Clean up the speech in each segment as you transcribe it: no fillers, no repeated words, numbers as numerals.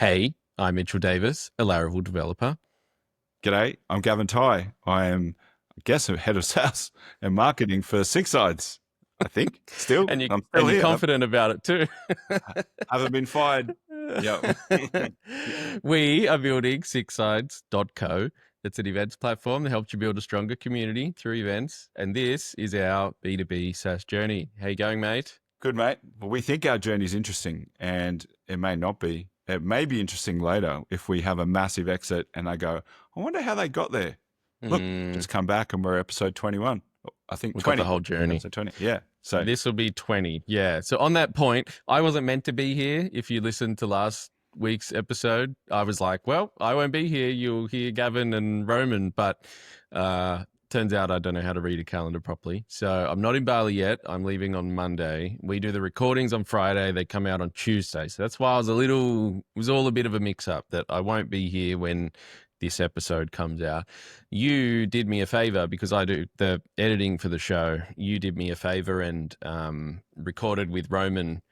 Hey, I'm Mitchell Davis, a Laravel developer. G'day, I'm Gavin Ty. I am, I guess, a head of SaaS and marketing for SixSides. I think still, and you I'm and still you're here. confident about it too. I haven't been fired. Yeah. We are building SixSides.co. It's an events platform that helps you build a stronger community through events. And this is our B2B SaaS journey. How you going, mate? Good, mate. Well, we think our journey is interesting, and it may not be. It may be interesting later if we have a massive exit and I go, I wonder how they got there. Look, Mm, just come back and we're episode 21. I think we've got the 20. whole journey. Episode 20. Yeah. So, This will be 20. Yeah. So on that point, I wasn't meant to be here. If you listened to last week's episode, I was like, well, I won't be here. You'll hear Gavin and Roman. But turns out I don't know how to read a calendar properly. So I'm not in Bali yet. I'm leaving on Monday. We do the recordings on Friday. They come out on Tuesday. So that's why it was all a bit of a mix up that I won't be here when this episode comes out. You did me a favor because I do the editing for the show. You did me a favor and recorded with Roman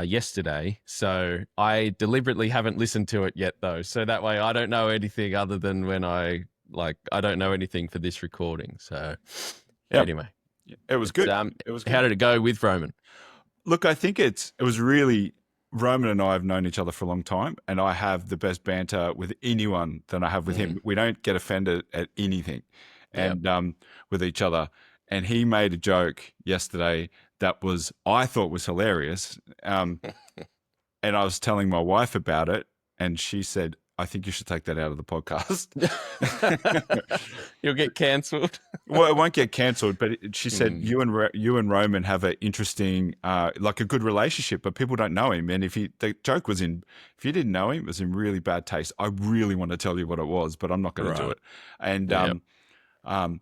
yesterday. So I deliberately haven't listened to it yet, though. So that way I don't know anything other than when I don't know anything for this recording. So yeah, anyway, it was good. It was good. How did it go with Roman? Look, I think it was really Roman and I have known each other for a long time, and I have the best banter with anyone than I have with him. We don't get offended at anything, and with each other. And he made a joke yesterday that I thought was hilarious, and I was telling my wife about it, and she said, I think you should take that out of the podcast. You'll get cancelled. Well, it won't get cancelled, but she said you and Roman have an interesting, like a good relationship, but people don't know him. And the joke was if you didn't know him, it was in really bad taste. I really want to tell you what it was, but I'm not going to do it. And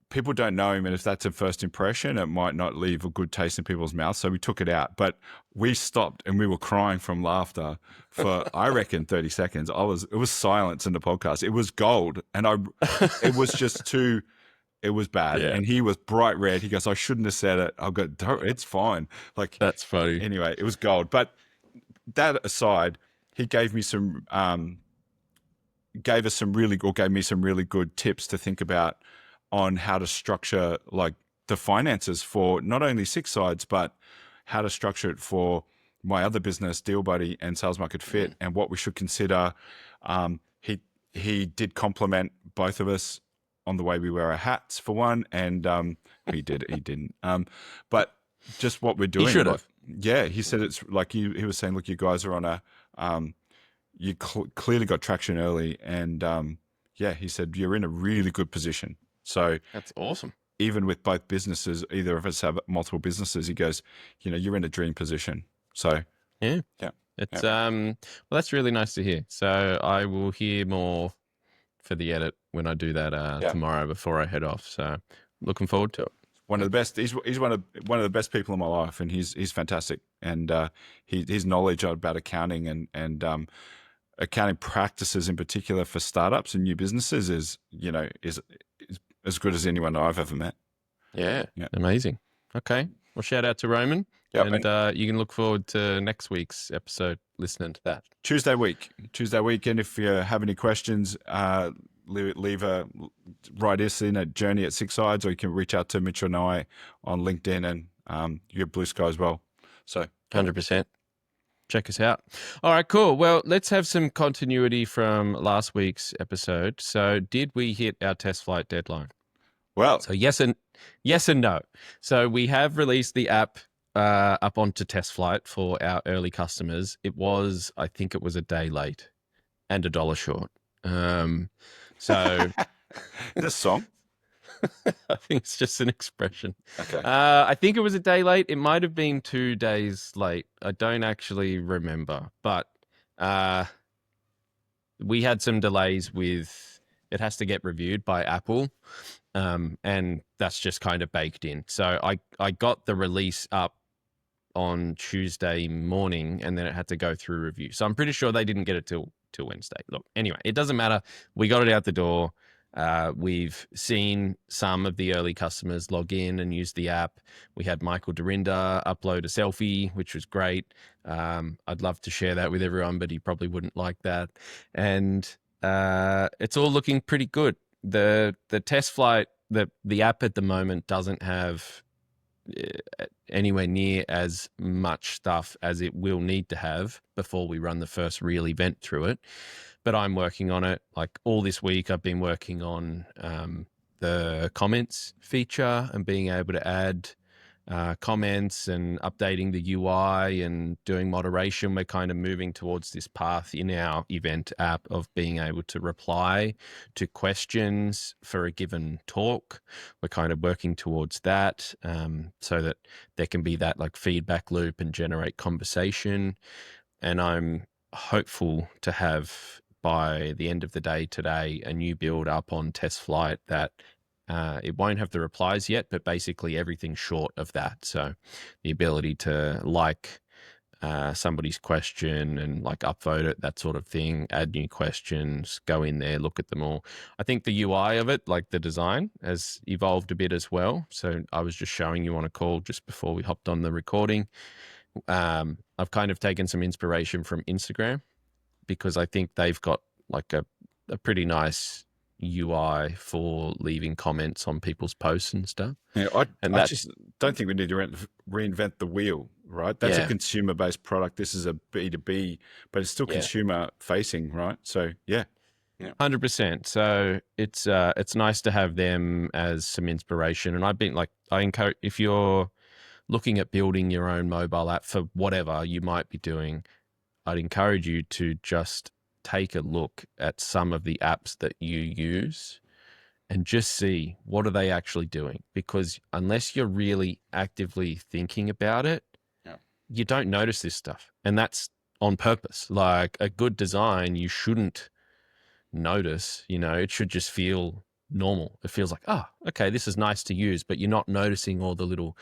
people don't know him, and if that's a first impression, it might not leave a good taste in people's mouths. So we took it out, but we stopped and we were crying from laughter for I reckon 30 seconds. It was silence in the podcast. It was gold, and it was just too. It was bad, and he was bright red. He goes, "I shouldn't have said it." I'll go, "It's fine." Like That's funny. Anyway, it was gold. But that aside, he gave me gave me some really good tips to think about on how to structure like the finances for not only SixSides, but how to structure it for my other business, DealBuddi and Sales Market Fit, and what we should consider. He did compliment both of us on the way we wear our hats for one, and he didn't. But just what we're doing. He should have. Yeah, he said it's like he was saying, look, you guys are on a you clearly got traction early, and he said you're in a really good position. So that's awesome. Even with both businesses, either of us have multiple businesses, he goes, you're in a dream position. So yeah. It's well, that's really nice to hear. So I will hear more for the edit when I do that tomorrow before I head off. So looking forward to it. One of the best. He's one of the best people in my life, and he's fantastic. And his knowledge about accounting and accounting practices in particular for startups and new businesses is as good as anyone I've ever met. Yeah. Amazing. Okay. Well, shout out to Roman. Yep. And you can look forward to next week's episode listening to that. Tuesday weekend. If you have any questions, write us in at journey@SixSides, or you can reach out to Mitch and I on LinkedIn, and you have Blue Sky as well. So 100%. Check us out. All right, cool. Well, let's have some continuity from last week's episode. So did we hit our TestFlight deadline? Well, so yes and no. So we have released the app up onto TestFlight for our early customers. I think it was a day late and $1 short. So this song? I think it's just an expression. Okay. I think it was a day late. It might have been 2 days late. I don't actually remember, but we had some delays with it has to get reviewed by Apple, and that's just kind of baked in. So I got the release up on Tuesday morning, and then it had to go through review. So I'm pretty sure they didn't get it till Wednesday. Look, anyway, it doesn't matter. We got it out the door. We've seen some of the early customers log in and use the app. We had Michael Dorinda upload a selfie, which was great. I'd love to share that with everyone, but he probably wouldn't like that. And it's all looking pretty good. The TestFlight, the app at the moment doesn't have anywhere near as much stuff as it will need to have before we run the first real event through it. But I'm working on it. Like all this week, I've been working on the comments feature and being able to add comments and updating the UI and doing moderation. We're kind of moving towards this path in our event app of being able to reply to questions for a given talk. We're kind of working towards that so that there can be that like feedback loop and generate conversation. And I'm hopeful to have by the end of the day today a new build up on TestFlight that it won't have the replies yet, but basically everything short of that. So the ability to like somebody's question and like upvote it, that sort of thing, add new questions, go in there, look at them all. I think the UI of it, like the design, has evolved a bit as well. So I was just showing you on a call just before we hopped on the recording. I've kind of taken some inspiration from Instagram because I think they've got like a pretty nice UI for leaving comments on people's posts and stuff. Yeah, I just don't think we need to reinvent the wheel, right? That's a consumer-based product. This is a B2B, but it's still consumer-facing, right? So, yeah. 100%. So it's nice to have them as some inspiration. And I've been like, I encourage, if you're looking at building your own mobile app for whatever you might be doing, I'd encourage you to just take a look at some of the apps that you use and just see what are they actually doing. Because unless you're really actively thinking about it, you don't notice this stuff. And that's on purpose. Like a good design, you shouldn't notice, it should just feel normal. It feels like, oh, okay, this is nice to use, but you're not noticing all the little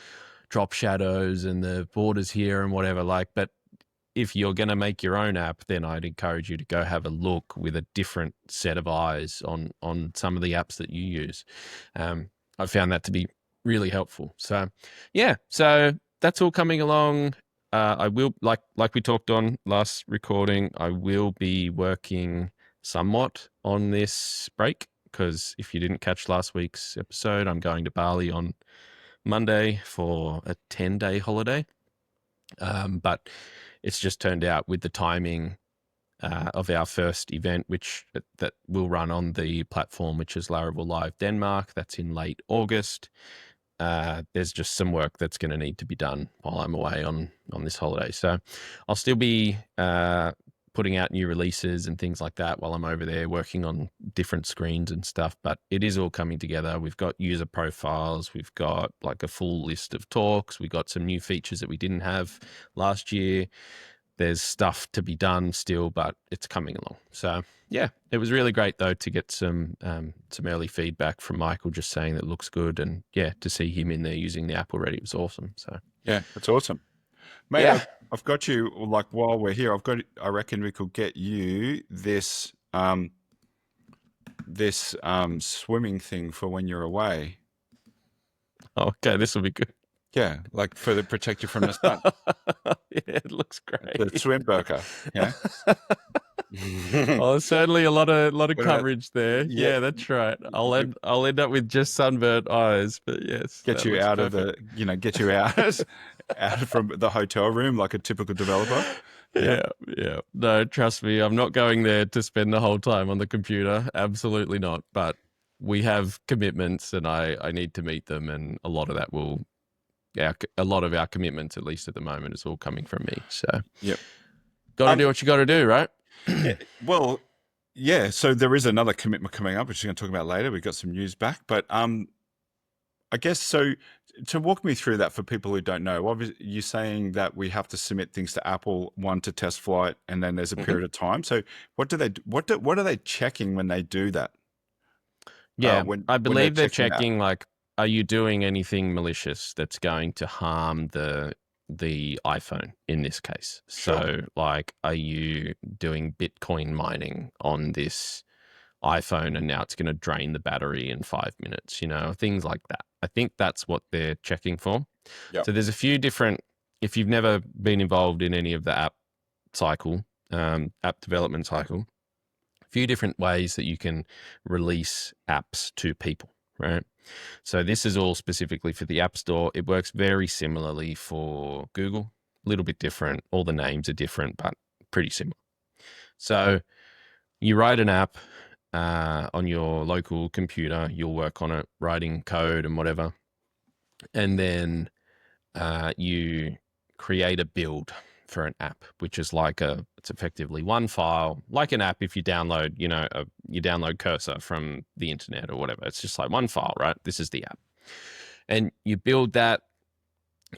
drop shadows and the borders here and whatever. But if you're going to make your own app, then I'd encourage you to go have a look with a different set of eyes on some of the apps that you use. I found that to be really helpful. So that's all coming along. I will, like we talked on last recording, I will be working somewhat on this break because if you didn't catch last week's episode, I'm going to Bali on Monday for a 10-day holiday. But it's just turned out with the timing of our first event, that will run on the platform, which is Laravel Live Denmark. That's in late August. There's just some work that's going to need to be done while I'm away on this holiday. So I'll still be putting out new releases and things like that while I'm over there working on different screens and stuff, but it is all coming together. We've got user profiles. We've got like a full list of talks. We've got some new features that we didn't have last year. There's stuff to be done still, but it's coming along. So yeah, it was really great though to get some early feedback from Michael, just saying that it looks good, and to see him in there using the app already was awesome. So yeah, that's awesome, mate. I've got you. Like while we're here, I reckon we could get you this swimming thing for when you're away. Okay, this will be good. Yeah, like to protect you from the sun. Yeah, it looks great. The swim burqa. Yeah. Oh, certainly a lot of coverage there. Yeah, that's right. I'll end up with just sunburnt eyes, but yes, get you out perfect. Get you out from the hotel room like a typical developer. Yeah. No, trust me, I'm not going there to spend the whole time on the computer. Absolutely not. But we have commitments, and I need to meet them, and a lot of that a lot of our commitments, at least at the moment, is all coming from me. So got to do what you got to do, right? Well, yeah. So there is another commitment coming up, which we're going to talk about later. We've got some news back, but I guess so. To walk me through that for people who don't know, obviously you're saying that we have to submit things to Apple, one to TestFlight, and then there's a period of time. So what are they checking when they do that? Yeah, I believe they're checking like, are you doing anything malicious that's going to harm the iPhone in this case? Sure. So like, are you doing Bitcoin mining on this iPhone and now it's going to drain the battery in 5 minutes, things like that. I think that's what they're checking for. Yep. So there's a few different, if you've never been involved in any of the app cycle, app development cycle, a few different ways that you can release apps to people, right? So this is all specifically for the App Store. It works very similarly for Google, a little bit different. All the names are different, but pretty similar. So you write an app on your local computer, you'll work on it, writing code and whatever. And then you create a build for an app, which is it's effectively one file, like an app if you download, you download Cursor from the internet or whatever. It's just like one file, right? This is the app. And you build that,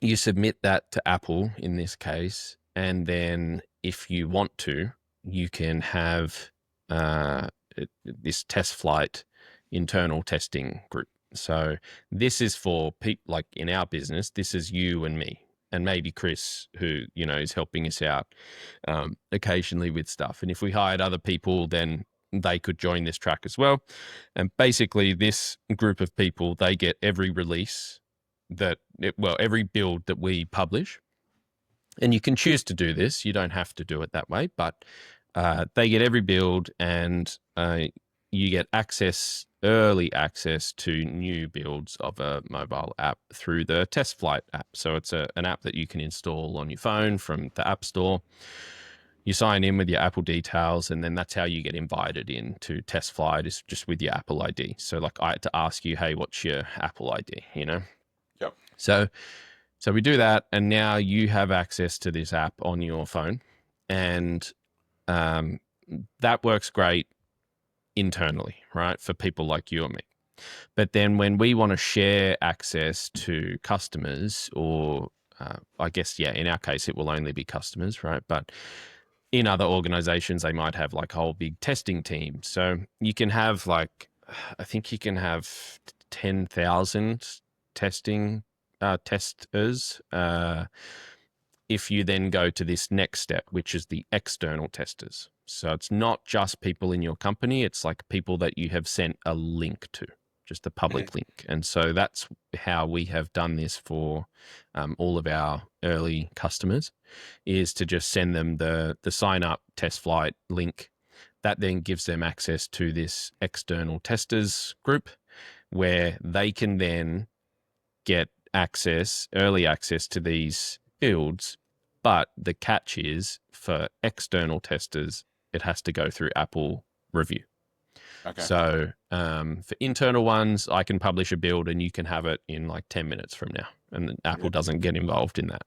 you submit that to Apple in this case. And then if you want to, you can have this TestFlight internal testing group. So this is for people like in our business, this is you and me and maybe Chris, who, is helping us out occasionally with stuff. And if we hired other people, then they could join this track as well. And basically this group of people, they get every release every build that we publish. And you can choose to do this. You don't have to do it that way, but they get every build and you get early access to new builds of a mobile app through the TestFlight app. So it's an app that you can install on your phone from the App Store. You sign in with your Apple details, and then that's how you get invited into TestFlight, is just with your Apple ID. So like I had to ask you, hey, what's your Apple ID, Yep. So we do that, and now you have access to this app on your phone, and that works great internally, right, for people like you and me. But then when we want to share access to customers, or I guess, in our case, it will only be customers, right? But in other organizations, they might have like a whole big testing team. So you can have I think you can have 10,000 testing testers if you then go to this next step, which is the external testers. So it's not just people in your company, it's like people that you have sent a link to, just a public link. And so that's how we have done this for all of our early customers, is to just send them the sign up TestFlight link. That then gives them access to this external testers group, where they can then get early access to these builds. But the catch is, for external testers, it has to go through Apple review. Okay. So for internal ones, I can publish a build and you can have it in like 10 minutes from now. And Apple doesn't get involved in that.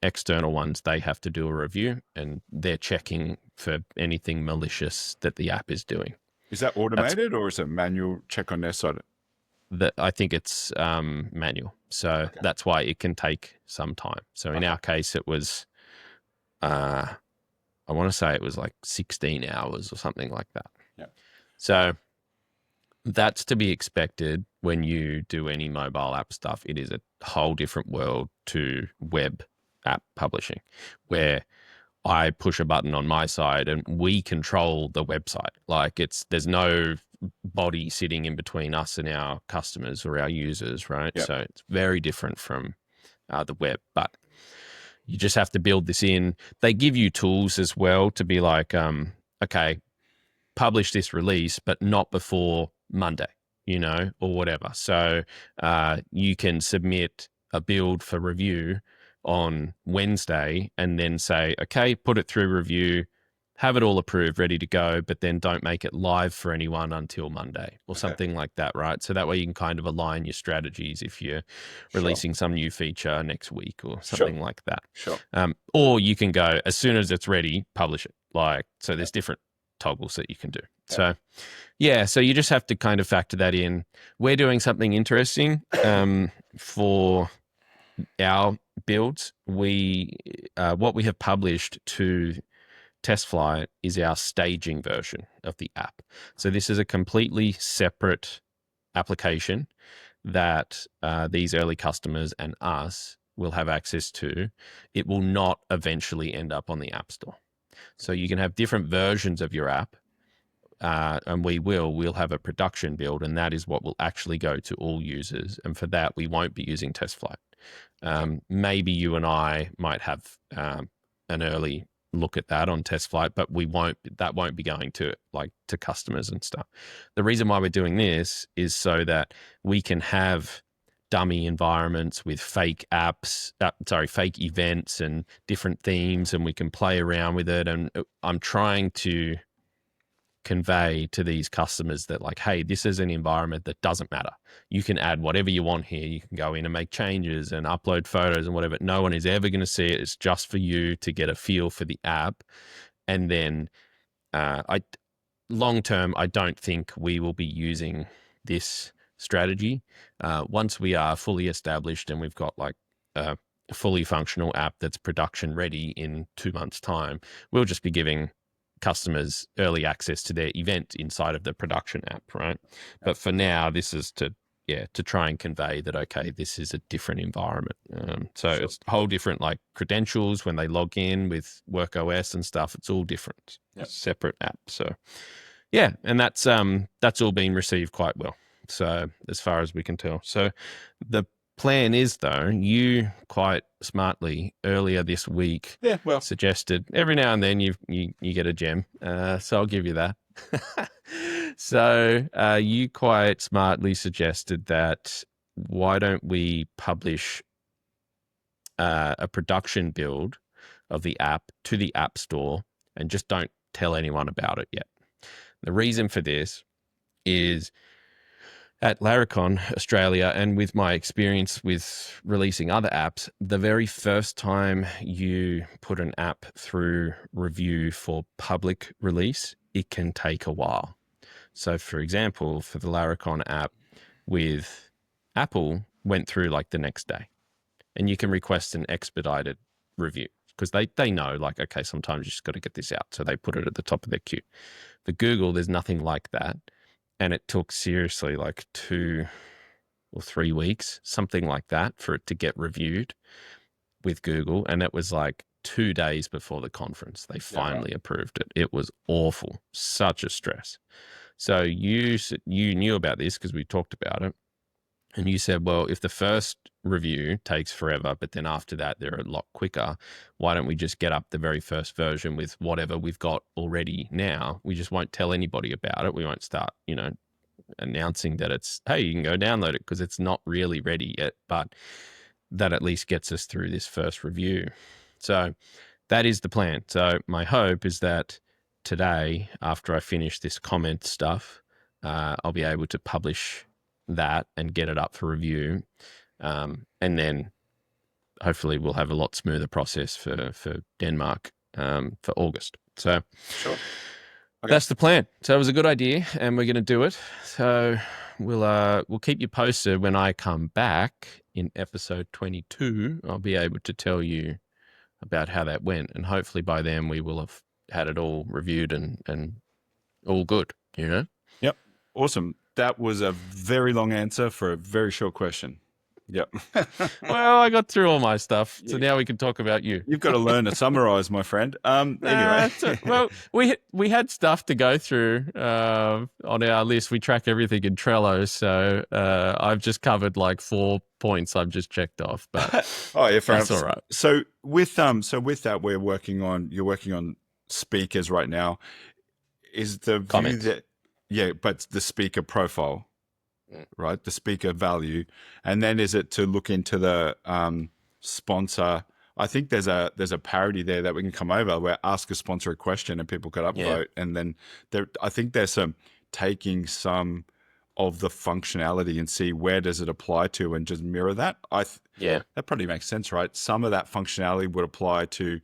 External ones, they have to do a review, and they're checking for anything malicious that the app is doing. Is that automated or is it manual check on their side? I think it's manual. So that's why it can take some time. So in our case, it was, I want to say it was like 16 hours or something like that. Yeah. So that's to be expected when you do any mobile app stuff. It is a whole different world to web app publishing, where I push a button on my side and we control the website. Like there's no body sitting in between us and our customers or our users, right? Yep. So it's very different from the web, but you just have to build this in. They give you tools as well to be like, okay, publish this release, but not before Monday, or whatever. So you can submit a build for review on Wednesday and then say, okay, put it through review, have it all approved, ready to go, but then don't make it live for anyone until Monday or something like that, right? So that way you can kind of align your strategies if you're releasing some new feature next week or something like that. Sure. Or you can go, as soon as it's ready, publish it. So there's different toggles that you can do. So so you just have to kind of factor that in. We're doing something interesting for our builds. What we have published to TestFlight is our staging version of the app. So this is a completely separate application that these early customers and us will have access to. It will not eventually end up on the App Store. So you can have different versions of your app and we'll have a production build, and that is what will actually go to all users. And for that, we won't be using TestFlight. Maybe you and I might have an early look at that on TestFlight, but that won't be going to customers and stuff. The reason why we're doing this is so that we can have dummy environments with fake events and different themes, and we can play around with it. And I'm trying to convey to these customers that, like, hey, this is an environment that doesn't matter. You can add whatever you want here. You can go in and make changes and upload photos and whatever. No one is ever going to see it. It's just for you to get a feel for the app. And then long term, I don't think we will be using this strategy. Once we are fully established and we've got like a fully functional app that's production ready in 2 months' time, we'll just be giving customers early access to their event inside of the production app, right? But for now, this is to try and convey that, okay, this is a different environment. So sure. It's a whole different like credentials when they log in with Work OS and stuff. It's all different, separate app. So yeah, and that's all been received quite well. So as far as we can tell. So the plan is, though, you quite smartly earlier this week suggested every now and then you get a gem. So I'll give you that. So you quite smartly suggested that why don't we publish a production build of the app to the App Store and just don't tell anyone about it yet. The reason for this is at Laracon Australia, and with my experience with releasing other apps, the very first time you put an app through review for public release, it can take a while. So for example, for the Laracon app with Apple, went through like the next day, and you can request an expedited review because they know, like, okay, sometimes you just got to get this out. So they put it at the top of their queue. For Google, there's nothing like that. And it took seriously like 2 or 3 weeks, something like that, for it to get reviewed with Google. And it was like 2 days before the conference. They finally approved it. It was awful. Such a stress. So you knew about this because we talked about it. And you said, well, if the first review takes forever, but then after that, they're a lot quicker, why don't we just get up the very first version with whatever we've got already now? We just won't tell anybody about it. We won't start, announcing that it's, hey, you can go download it, because it's not really ready yet, but that at least gets us through this first review. So that is the plan. So my hope is that today, after I finish this comment stuff, I'll be able to publish that and get it up for review, and then hopefully we'll have a lot smoother process for Denmark for August. So sure. Okay. That's the plan. So it was a good idea, and we're going to do it. So we'll keep you posted when I come back in episode 22. I'll be able to tell you about how that went, and hopefully by then we will have had it all reviewed and all good. Yep. Awesome. That was a very long answer for a very short question. Yep. Well, I got through all my stuff, so now we can talk about you. You've got to learn to summarize, my friend. Anyway. Well, we had stuff to go through on our list. We track everything in Trello, so I've just covered like 4 points I've just checked off. But oh yeah, fair enough. All right. So with that, you're working on speakers right now. Is the Comments. view that but the speaker profile, right? The speaker value. And then is it to look into the sponsor? I think there's a parody there that we can come over where ask a sponsor a question and people could upvote. And then I think there's some taking some of the functionality and see where does it apply to and just mirror that. That probably makes sense, right? Some of that functionality would apply to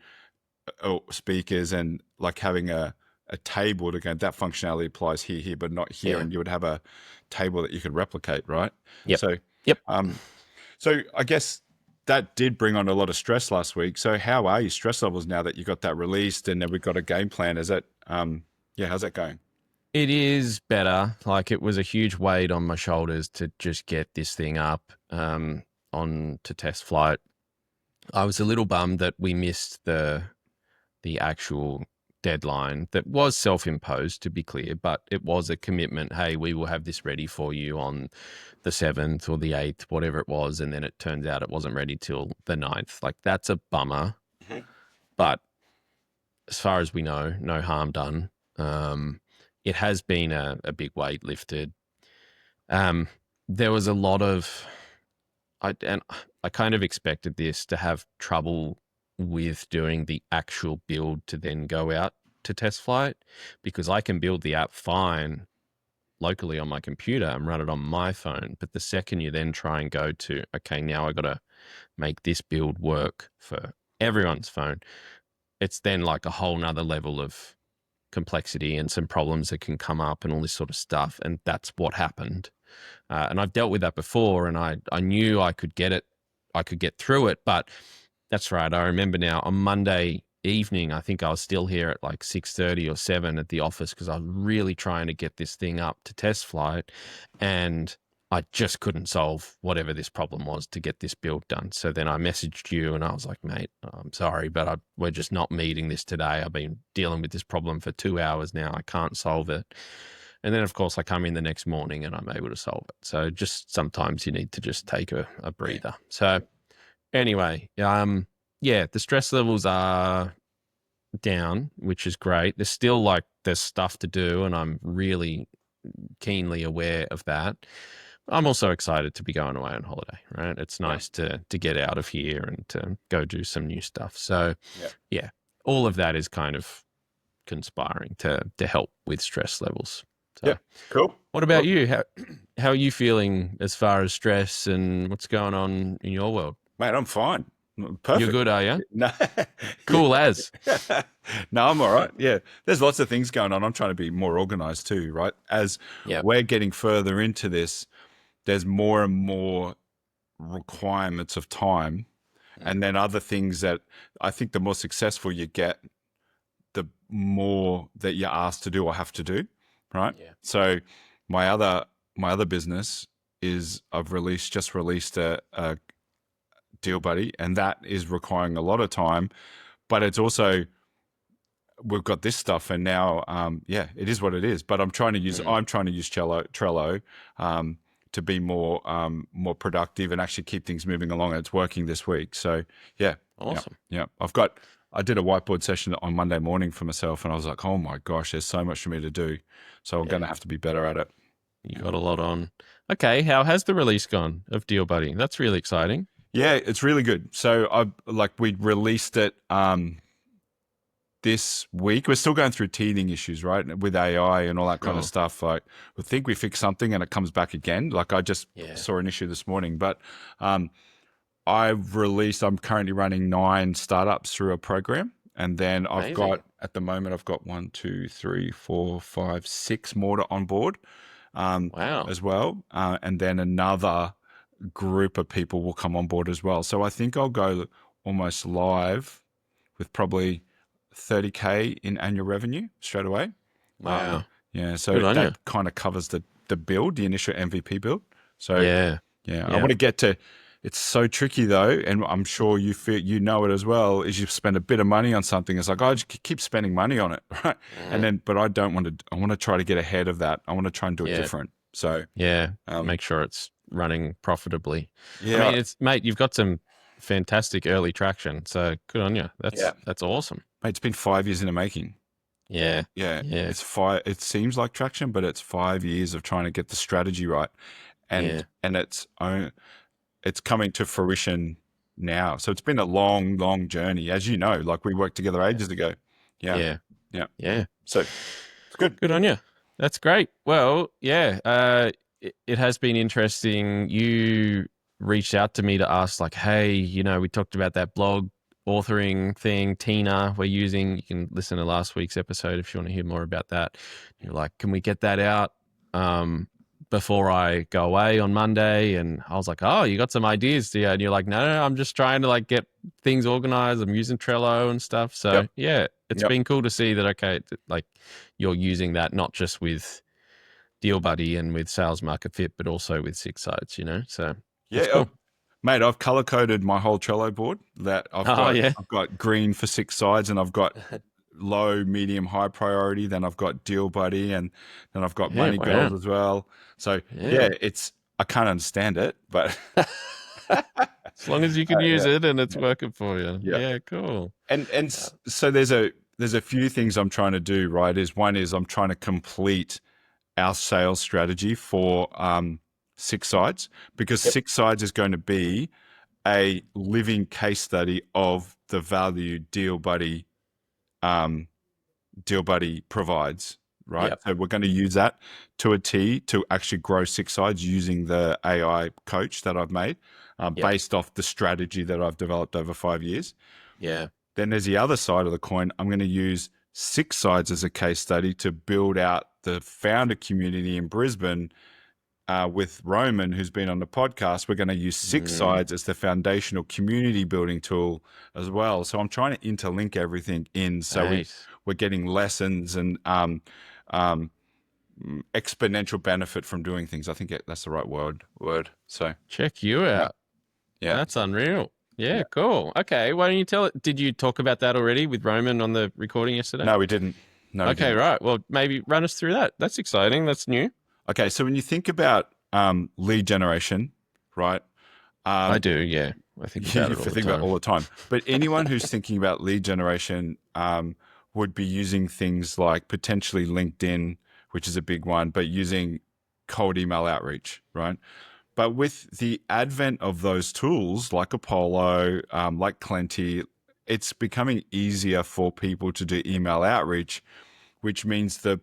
speakers, and like having a table to go, that functionality applies here, but not here. And you would have a table that you could replicate, right? Yep. So I guess that did bring on a lot of stress last week. So how are your stress levels now that you got that released and then we've got a game plan? Is that, how's that going? It is better. Like, it was a huge weight on my shoulders to just get this thing up on to TestFlight. I was a little bummed that we missed the actual deadline that was self-imposed, to be clear, but it was a commitment. Hey, we will have this ready for you on the 7th or the 8th, whatever it was. And then it turns out it wasn't ready till the 9th. Like, that's a bummer. But as far as we know, no harm done. It has been a big weight lifted. There was a lot of, I kind of expected this to have trouble with doing the actual build to then go out to TestFlight, because I can build the app fine locally on my computer and run it on my phone. But the second you then try and go to, okay, now I got to make this build work for everyone's phone, it's then like a whole nother level of complexity and some problems that can come up and all this sort of stuff. And that's what happened. And I've dealt with that before, and I knew I could get through it. But that's right. I remember now on Monday evening, I think I was still here at like 6:30 or 7 at the office, because I was really trying to get this thing up to TestFlight, and I just couldn't solve whatever this problem was to get this build done. So then I messaged you and I was like, mate, I'm sorry, but we're just not meeting this today. I've been dealing with this problem for 2 hours now. I can't solve it. And then, of course, I come in the next morning and I'm able to solve it. So just sometimes you need to just take a breather. So anyway, the stress levels are down, which is great. There's stuff to do, and I'm really keenly aware of that. I'm also excited to be going away on holiday, right? It's nice to get out of here and to go do some new stuff. So yeah, all of that is kind of conspiring to help with stress levels. So, yeah, cool. What about you? How are you feeling as far as stress and what's going on in your world? Mate, I'm fine. Perfect. You're good, are you? No. Cool as. No, I'm all right. Yeah. There's lots of things going on. I'm trying to be more organized too, right? As we're getting further into this, there's more and more requirements of time. And then other things that I think the more successful you get, the more that you're asked to do or have to do, right? Yeah. So my other business is I've just released a DealBuddi, and that is requiring a lot of time, but it's also, we've got this stuff, and now it is what it is. But I'm trying to use Trello to be more productive and actually keep things moving along. And it's working this week. So yeah, awesome. Yeah. I did a whiteboard session on Monday morning for myself, and I was like, oh my gosh, there's so much for me to do. So I'm going to have to be better at it. You got a lot on. Okay, how has the release gone of DealBuddi? That's really exciting. Yeah, it's really good. So we released it this week. We're still going through teething issues, right, with AI and all that kind of stuff. Like, we think we fixed something and it comes back again. Like, I just saw an issue this morning, but I'm currently running 9 startups through a program, and then I've got 1, 2, 3, 4, 5, 6 more to onboard as well, and then another group of people will come on board as well. So I think I'll go almost live with probably 30K in annual revenue straight away. Wow. So that kind of covers the build, the initial MVP build. So I want to get to, it's so tricky though, and I'm sure you feel, you know it as well, is you spend a bit of money on something. It's like, I just keep spending money on it, right? And then, but I don't want to, I want to try to get ahead of that. I want to try and do it different. So make sure it's running profitably. Yeah. I mean, mate, you've got some fantastic early traction. So good on you. That's awesome. Mate, it's been 5 years in the making. Yeah. It's 5. It seems like traction, but it's 5 years of trying to get the strategy right, and it's coming to fruition now. So it's been a long journey, as you know. Like, we worked together ages ago. Yeah. So it's good. Good on you. That's great. Well, it has been interesting. You reached out to me to ask, like, hey, we talked about that blog authoring thing, Tina, we're using. You can listen to last week's episode if you want to hear more about that. You're like, can we get that out before I go away on Monday? And I was like, oh, you got some ideas, yeah? And you're like, no, I'm just trying to like get things organized. I'm using Trello and stuff. So it's been cool to see that. Okay, like you're using that not just with DealBuddi and with Sales Market Fit, but also with SixSides. So cool. Mate, I've color coded my whole Trello board. That I've got green for SixSides, and I've got low, medium, high priority. Then I've got DealBuddi, and then I've got Yeah, Money wow. Girls as well. So Yeah. I can't understand it, but As long as you can use yeah, it and it's yeah, working for you. yeah. Yeah, cool. So there's a few things I'm trying to do, right? One is I'm trying to complete our sales strategy for SixSides, because Yep. SixSides is going to be a living case study of the value um, DealBuddi provides, right? Yep. So we're going to use that to a T to actually grow SixSides using the AI coach that I've made, Yep. based off the strategy that I've developed over 5 years. Yeah. Then there's the other side of the coin. I'm going to use SixSides as a case study to build out the founder community in Brisbane. With Roman, who's been on the podcast, we're going to use SixSides as the foundational community building tool as well. So I'm trying to interlink everything in, so Nice. we're getting lessons and exponential benefit from doing things. I think that's the right word. So Check you out. yeah, That's unreal. Yeah, yeah. cool. Okay, why don't you tell it? Did you talk about that already with Roman on the recording yesterday? No, we didn't. No, we Okay, didn't. right. Well, maybe run us through that. That's exciting. That's new. Okay, so when you think about lead generation, right? I do, yeah. I think about You it all the think about it time. all the time. But anyone who's thinking about lead generation would be using things like potentially LinkedIn, which is a big one, but using cold email outreach, right? But with the advent of those tools like Apollo, like Clenty, it's becoming easier for people to do email outreach, which means the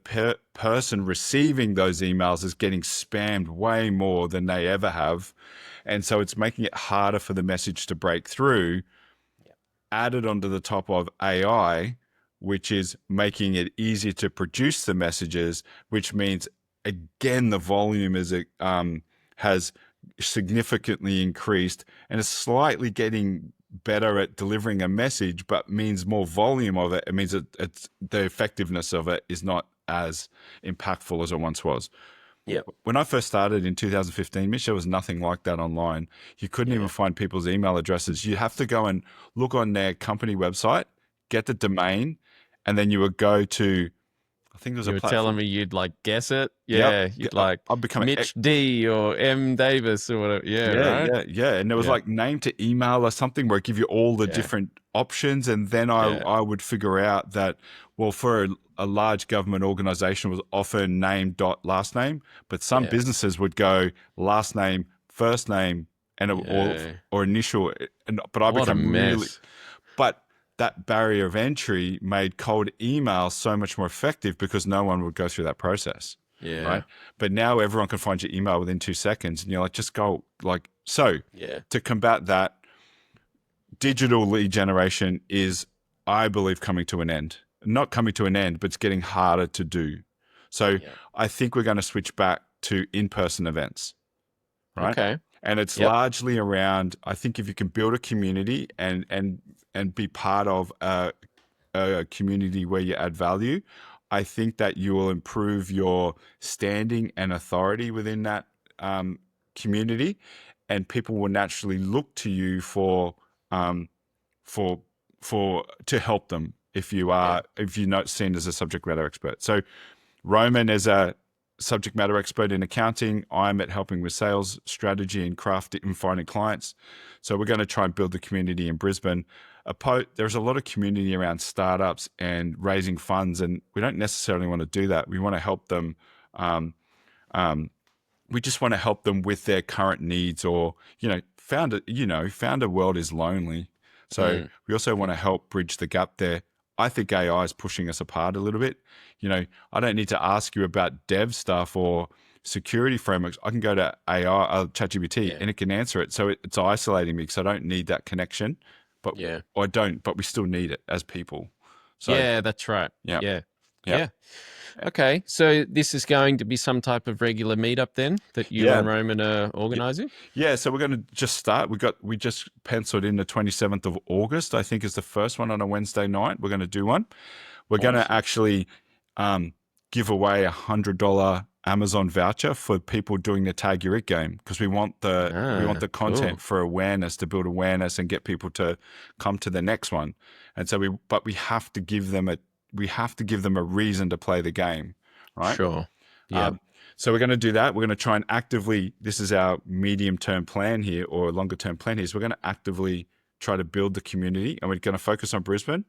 person receiving those emails is getting spammed way more than they ever have. And so it's making it harder for the message to break through. Yep. Added onto the top of AI, which is making it easier to produce the messages, which means, again, the volume has significantly increased and is slightly getting better at delivering a message, but means more volume of it. It means it's the effectiveness of it is not as impactful as it once was. Yep. When I first started in 2015, Mitch, there was nothing like that online. You couldn't even find people's email addresses. You have to go and look on their company website, get the domain, and then you would go to, I think there was You a were platform. telling me you'd like guess it. Yep. Yeah, you'd like I've become Mitch D or M Davis or whatever. Yeah, right? yeah. And there was Yeah. like name to email or something where it give you all the different options. And then I would figure out that, well, for a large government organization, was often name dot last name, but some businesses would go last name, first name, and or initial. But I What a become really, mess. but that barrier of entry made cold email so much more effective because no one would go through that process. Yeah. Right. But now everyone can find your email within 2 seconds, and you're like, just go like, so to combat that, digital lead generation is, I believe, coming to an end. Not coming to an end, but it's getting harder to do. So I think we're going to switch back to in-person events. Right. Okay. And it's largely around, I think if you can build a community and be part of a community where you add value, I think that you will improve your standing and authority within that community, and people will naturally look to you for to help them if you're not seen as a subject matter expert. So Roman is a subject matter expert in accounting. I'm at helping with sales strategy and craft and finding clients. So we're going to try and build the community in Brisbane. There's a lot of community around startups and raising funds, and we don't necessarily want to do that. We want to help them. We just want to help them with their current needs, or founder world is lonely. So we also want to help bridge the gap there. I think AI is pushing us apart a little bit. I don't need to ask you about dev stuff or security frameworks. I can go to AI, ChatGPT, and it can answer it. So it's isolating me because I don't need that connection. But I don't. But we still need it as people. So that's right. Yeah. Okay, so this is going to be some type of regular meetup then that you and Roman are organizing? Yeah, so we're going to just start. We just penciled in the 27th of August, I think is the first one on a Wednesday night. We're going to do one. We're going to actually give away $100 Amazon voucher for people doing the Tag Your It game, because we want the content for awareness, to build awareness and get people to come to the next one. And so we have to give them we have to give them a reason to play the game, right? Sure. Yeah. So we're going to do that. We're going to try and actively, this is our medium-term plan here, or longer-term plan here, is we're going to actively try to build the community, and we're going to focus on Brisbane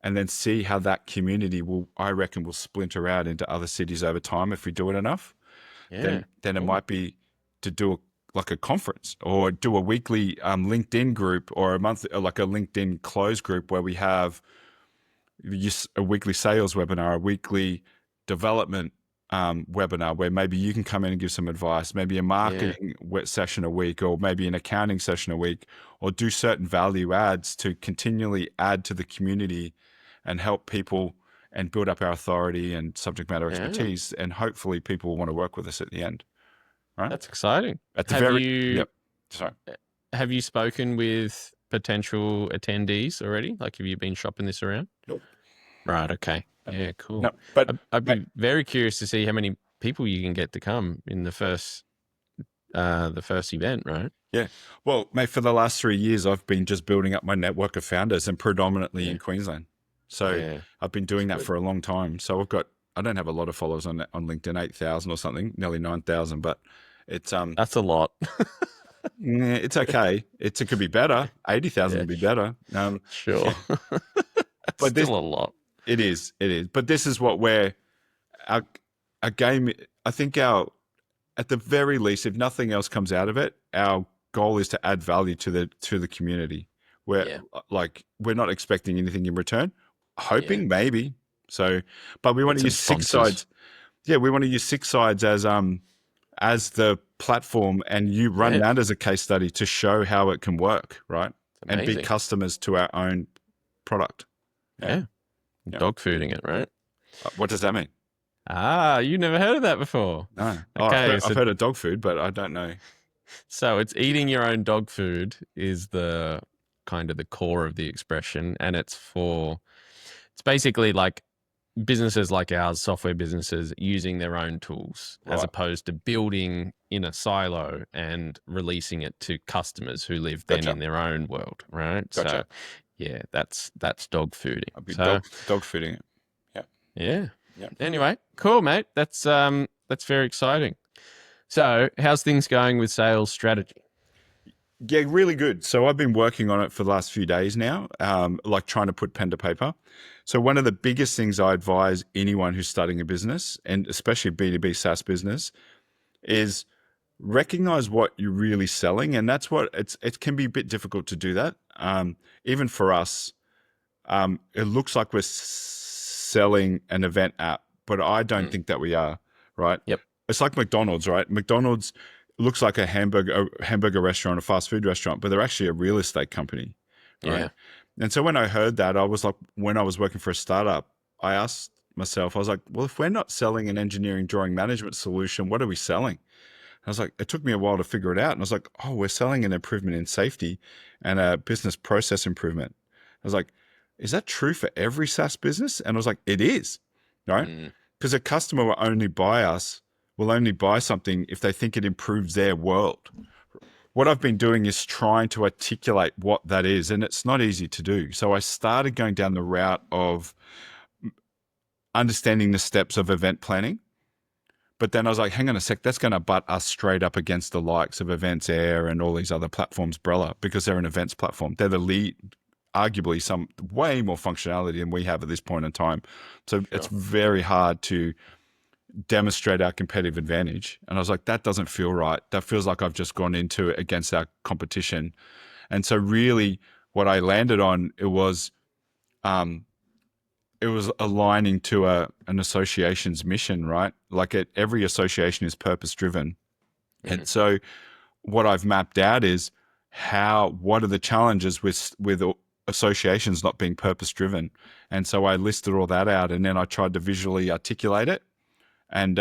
and then see how that community I reckon will splinter out into other cities over time if we do it enough. Yeah. Then it might be to do like a conference or do a weekly LinkedIn group or a month, like a LinkedIn close group where we have a weekly sales webinar, a weekly development webinar where maybe you can come in and give some advice, maybe a marketing session a week, or maybe an accounting session a week, or do certain value adds to continually add to the community and help people and build up our authority and subject matter expertise. And hopefully people will want to work with us at the end. Right? That's exciting. At the Have you spoken with potential attendees already? Like, have you been shopping this around? Nope. Right. Okay. Yeah. Cool. No, but I'd be very curious to see how many people you can get to come in the first event, right? Yeah. Well, mate, for the last 3 years, I've been just building up my network of founders, and predominantly in Queensland. So I've been doing that for a long time. So I don't have a lot of followers on LinkedIn, 8,000 or something, nearly 9,000, but it's that's a lot. It's okay. It could be better. 80,000 would be better. Sure. But still a lot. It is. But this is what our game, I think at the very least, if nothing else comes out of it, our goal is to add value to the community where like we're not expecting anything in return, hoping maybe. So, but we want to use SixSides. Yeah. We want to use SixSides as the platform, and you run that as a case study to show how it can work. Right. And be customers to our own product. Yeah. Dogfooding it, right? What does that mean? You never heard of that before? No. Okay, I've heard of dog food, but I don't know. So it's eating your own dog food is the kind of the core of the expression. And it's basically like businesses like ours, software businesses, using their own tools as opposed to building in a silo and releasing it to customers who live then in their own world, right? Gotcha. So yeah, that's dog fooding. I'll be dog fooding it. Yeah. Anyway, cool, mate. That's very exciting. So how's things going with sales strategy? Yeah, really good. So I've been working on it for the last few days now, like trying to put pen to paper. So one of the biggest things I advise anyone who's starting a business, and especially B2B SaaS business, is recognize what you're really selling. And that's what it can be a bit difficult to do that. Even for us, it looks like we're selling an event app, but I don't think that we are, right? Yep. It's like McDonald's, right? McDonald's looks like a hamburger restaurant, a fast food restaurant, but they're actually a real estate company, right? Yeah. And so when I heard that, I was like, when I was working for a startup, I asked myself, I was like, well, if we're not selling an engineering drawing management solution, what are we selling? I was like, it took me a while to figure it out. And I was like, oh, we're selling an improvement in safety and a business process improvement. I was like, is that true for every SaaS business? And I was like, it is, right? Because a customer will only buy something if they think it improves their world. What I've been doing is trying to articulate what that is, and it's not easy to do. So I started going down the route of understanding the steps of event planning. But then I was like, hang on a sec, that's going to butt us straight up against the likes of Events Air and all these other platforms, Brella, because they're an events platform. They're the lead, arguably some way more functionality than we have at this point in time. So it's very hard to demonstrate our competitive advantage. And I was like, that doesn't feel right. That feels like I've just gone into it against our competition. And so really what I landed on, it was aligning to an association's mission, right? Like every association is purpose driven. And so what I've mapped out is what are the challenges with associations not being purpose driven. And so I listed all that out, and then I tried to visually articulate it, and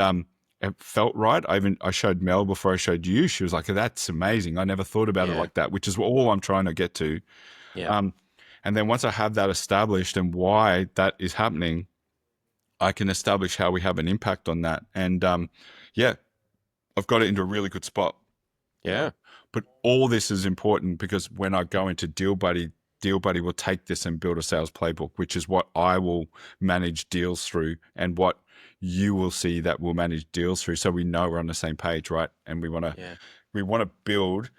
it felt right. I showed Mel before I showed you. She was like, that's amazing. I never thought about it like that, which is all I'm trying to get to. Yeah. And then once I have that established and why that is happening, I can establish how we have an impact on that. And I've got it into a really good spot. Yeah. But all this is important because when I go into DealBuddi, DealBuddi will take this and build a sales playbook, which is what I will manage deals through, and what you will see that we'll manage deals through. So we know we're on the same page, right? And we want to build.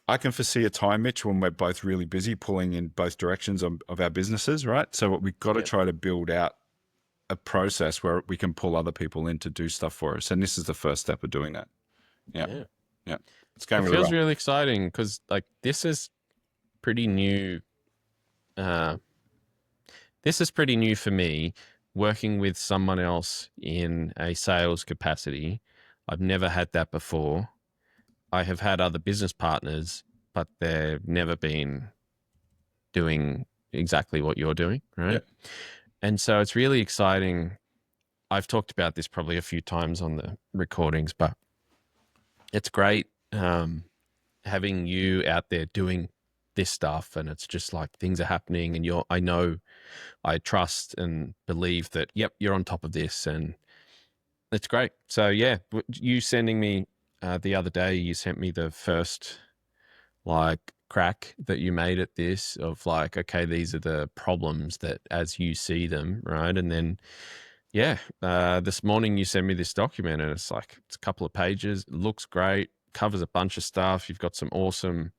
I can foresee a time, Mitch, when we're both really busy pulling in both directions of our businesses, right? So what we've got to try to build out a process where we can pull other people in to do stuff for us. And this is the first step of doing that. Yeah. It's going really well. It feels really exciting because like this is pretty new. This is pretty new for me, working with someone else in a sales capacity. I've never had that before. I have had other business partners, but they've never been doing exactly what you're doing, right? Yeah. And so it's really exciting. I've talked about this probably a few times on the recordings, but it's great having you out there doing this stuff, and it's just like things are happening, and I trust and believe that, yep, you're on top of this, and it's great. So yeah, you sending me the other day, you sent me the first like crack that you made at this of like, okay, these are the problems that as you see them, right? And then this morning you sent me this document, and it's like, it's a couple of pages, it looks great, covers a bunch of stuff. You've got some awesome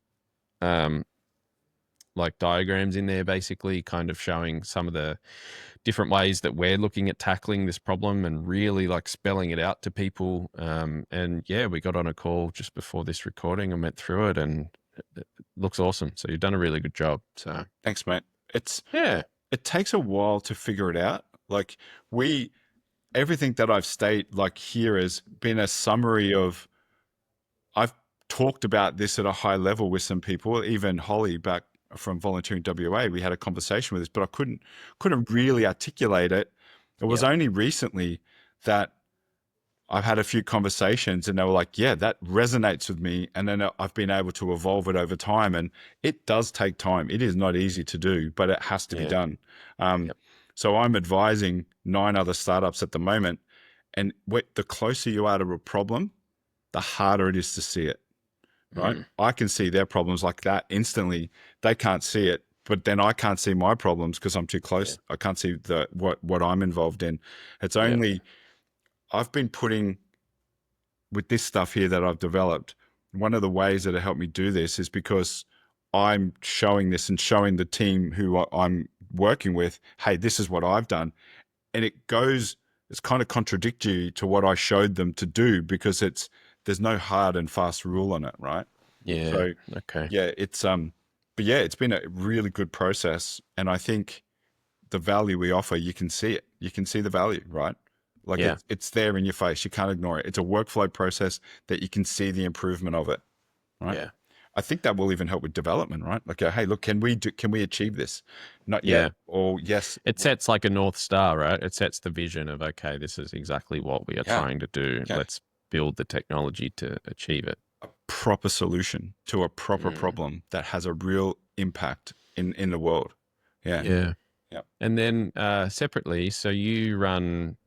like diagrams in there, basically kind of showing some of the different ways that we're looking at tackling this problem and really like spelling it out to people. And yeah, we got on a call just before this recording and went through it, and it looks awesome. So you've done a really good job. So thanks, mate. It takes a while to figure it out. Like everything that I've stated like here has been a summary of, I've talked about this at a high level with some people, even Holly back from Volunteering WA, we had a conversation with this, but I couldn't really articulate it. It was only recently that I've had a few conversations and they were like, yeah, that resonates with me. And then I've been able to evolve it over time, and it does take time. It is not easy to do, but it has to be done. So I'm advising 9 other startups at the moment, and the closer you are to a problem, the harder it is to see it. Right. I can see their problems like that instantly. They can't see it, but then I can't see my problems because I'm too close. I can't see what I'm involved in. It's only, I've been putting with this stuff here that I've developed. One of the ways that it helped me do this is because I'm showing this and showing the team who I'm working with, hey, this is what I've done. And it's kind of contradictory to what I showed them to do, because there's no hard and fast rule on it, right? Yeah. So, okay. Yeah, but yeah, it's been a really good process. And I think the value we offer, you can see it. You can see the value, right? Like it's there in your face. You can't ignore it. It's a workflow process that you can see the improvement of it, right? Yeah. I think that will even help with development, right? Like, hey, look, can we achieve this? Not yet. Or yes. It sets like a North Star, right? It sets the vision of, okay, this is exactly what we are trying to do. Yeah. Let's build the technology to achieve it. A proper solution to a proper problem that has a real impact in the world. Yeah. And then separately, so you run,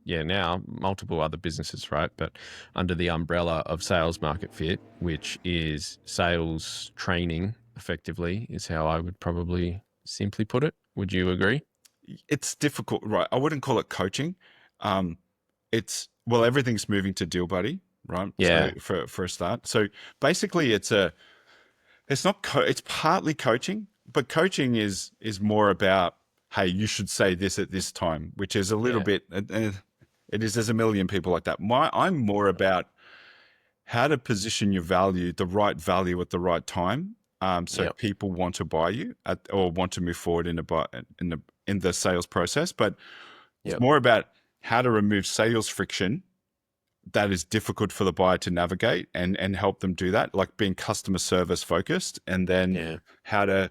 now multiple other businesses, right? But under the umbrella of Sales Market Fit, which is sales training, effectively, is how I would probably simply put it. Would you agree? It's difficult, right? I wouldn't call it coaching. Everything's moving to DealBuddi, right? Yeah. So for a start. So basically it's partly coaching, but coaching is more about, hey, you should say this at this time, which is a little bit, there's a million people like that. I'm more about how to position your value, the right value at the right time. So people want to buy you or want to move forward in the sales process, but it's more about how to remove sales friction that is difficult for the buyer to navigate and help them do that, like being customer service focused, and then how to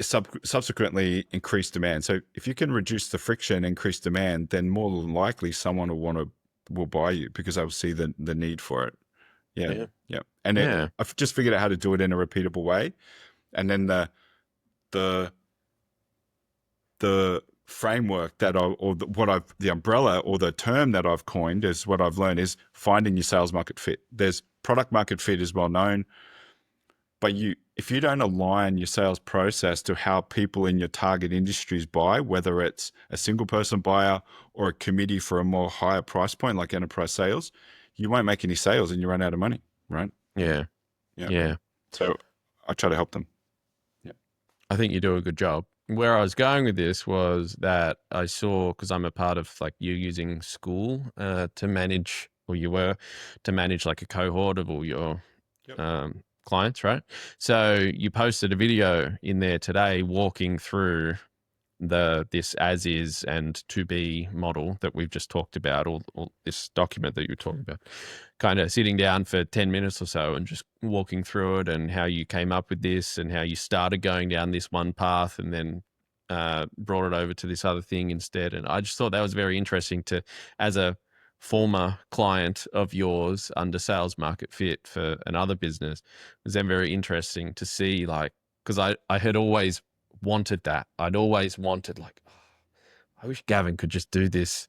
subsequently increase demand. So if you can reduce the friction, increase demand, then more than likely someone will buy you because they'll see the need for it. Yeah. And I've just figured out how to do it in a repeatable way. And then the framework that the umbrella or the term that I've coined is what I've learned is finding your sales market fit. There's product market fit is well known, but if you don't align your sales process to how people in your target industries buy, whether it's a single person buyer or a committee for a more higher price point like enterprise sales, you won't make any sales and you run out of money, right? Yeah. Yeah. Yeah. So I try to help them. Yeah. I think you do a good job. Where I was going with this was that I saw, because I'm a part of like you using school to manage, or you were to manage like a cohort of all your clients, right? So you posted a video in there today walking through this as is and to be model that we've just talked about, or this document that you're talking about, kind of sitting down for 10 minutes or so and just walking through it, and how you came up with this and how you started going down this one path and then brought it over to this other thing instead. And I just thought that was very interesting to, as a former client of yours under sales market fit for another business, it was then very interesting to see, like, because I had always wanted that. I'd always wanted, like, oh, I wish Gavin could just do this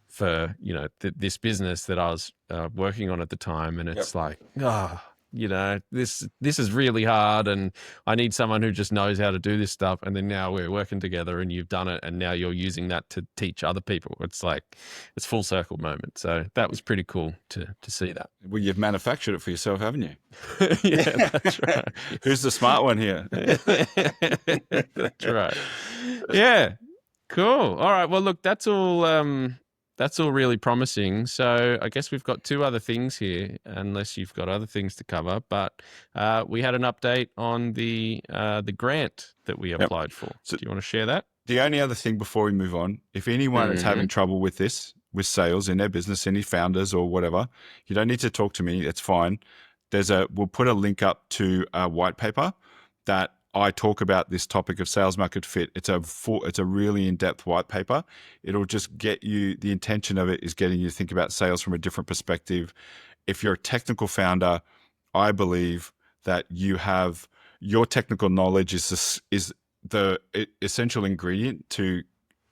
for, you know, this business that I was working on at the time. And it's like, you know, this is really hard, and I need someone who just knows how to do this stuff. And then now we're working together and you've done it, and now you're using that to teach other people. It's like, it's full circle moment. So that was pretty cool to see that. Well, you've manufactured it for yourself, haven't you? Yeah, that's right. Who's the smart one here? That's right. Yeah. Cool. All right. Well, look, that's all really promising. So I guess we've got two other things here, unless you've got other things to cover. But we had an update on the grant that we applied for. So, do you want to share that? The only other thing before we move on, if anyone is having trouble with this, with sales in their business, any founders or whatever, you don't need to talk to me. It's fine. We'll put a link up to a white paper that I talk about this topic of sales market fit. It's a really in-depth white paper. It'll just get you, the intention of it is getting you to think about sales from a different perspective. If you're a technical founder, I believe that your technical knowledge is the essential ingredient to